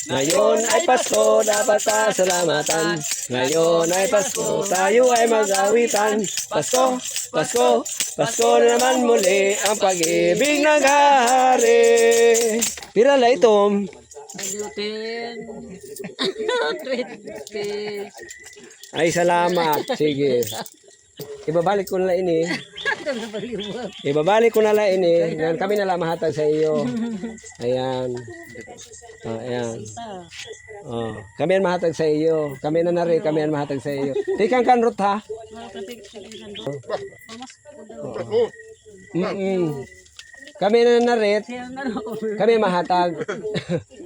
Ngayon ay Pasko, dapat pasalamatan. Ngayon ay Pasko, tayo ay mag-awitan. Pasko, Pasko, Pasko na naman muli ang pag-ibig naghahari. Pirala ito. Ay, salamat. Sige. Ibabalik ko na lang ini. Ibabalik ko na lang ini. Yan, kami na lang mahatag sa iyo. Ayan. Oh, ayan. Oh, kami ang mahatag sa iyo. Kami na rin, kami ang mahatag sa iyo. Tikang kanrot ha. Kami na narit. Kami mahatag.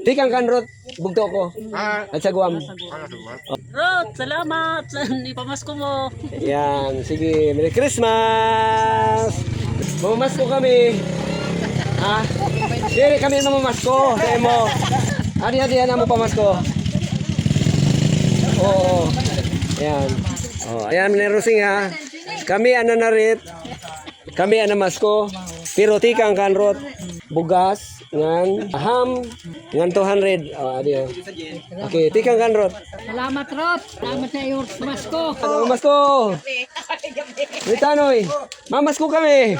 Tikang kanrot, bugto ko. At sa Guam. Rod, salamat. Ipamasko mo. Yan, sige. Merry Christmas! Mamamasko kami. Ha? Sige, kami mamamasko. Sa mo. Adi na mo pamasko. Oo. Ayan. Oh, ayan, Rusing ha. Kami ananarit. Kami anamasko. Pero tikang kanrot. Bugas. Ngan. Ham. Ngan 200. Oh, adi. Okay, tikang kanrot. Salamat, Rod. Salamat sa iyo, Masko. Mamasko. Mitanoy. Mamasko kami.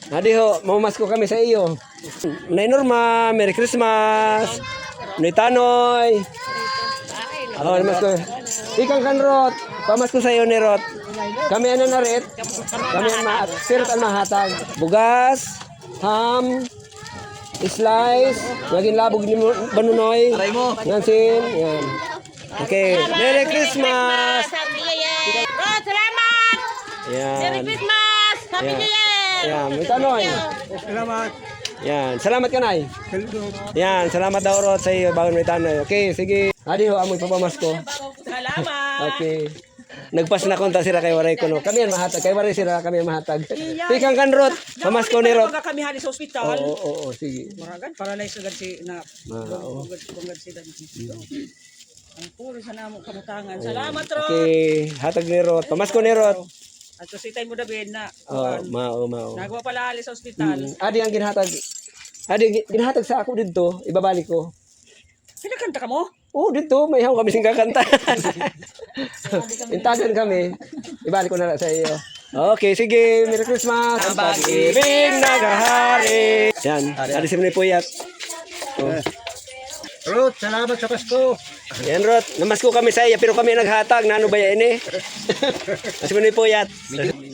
Adi ho, mamasko kami sa iyo. Nay Norma, Merry Christmas. Nay Tanoy. Oh, namasko. Ikang kanrot. Pamasko sa iyo ni Rot. Kami ano na rin. Kami ang sirot ang mahatag. Bugas, ham, slice, naging labog ni Banunoy. Nansin, yan. Okay, Merry Christmas! Rod, salamat. Yan. Merry Christmas. Happy New Year. Yan, may tanong. Salamat. Yan, salamat ka nay. Yan, salamat daw Rod sa iyo bago may tanong. Okay, sige. Adi ho, amoy papamasko. Salamat. Okay. Nagpas na konta sila kay Waray Kuno. Kami yan mahatag. Kay Waray sila kami yan mahatag. Tikang kanrot. Pamasko ni Rot. Kami hari sa ospital. Oo, sige. Maragan para na isagad si na. Oo. Kungad si dan. Ang puro sa namo kamutangan. Salamat Rod. Okay, hatag ni Rot. Pamasko ni Rot. At susitay mo David na. Oh, mao. Nagwa pala ali sa ospital. Adi ang ginhatag. Adi ginhatag sa ako dito. Ibabalik ko. Pinakanta ka mo? Oh, dito may haw kami sing kakanta. Intagan kami. Ibalik ko na lang sa iyo. Okay, sige. Merry Christmas. Ang pag-ibig naghahari. Yan. Adi si Mani Puyat. Oh. Rod, salamat sa Pasko. Yan, Rot. Namasko kami sa iyo, pero kami naghatag. Nano ba yan eh? Si Mani Puyat.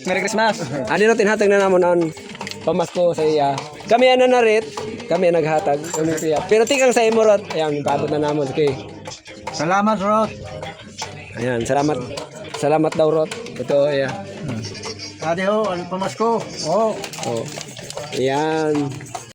Merry Christmas. Adi Rot, tinhatag na namon ang pamasko sa iya. Kami ano na rin. Kami naghatag. Mani Puyat. Pero tikang sa imo, Rot. Ayan, paabot na namon. Okay. Salamat Rod. Ayan, salamat. Salamat daw, Rot. Ito, ayan. Ate ho, ano pamasko? Oh. Oh. Ayan.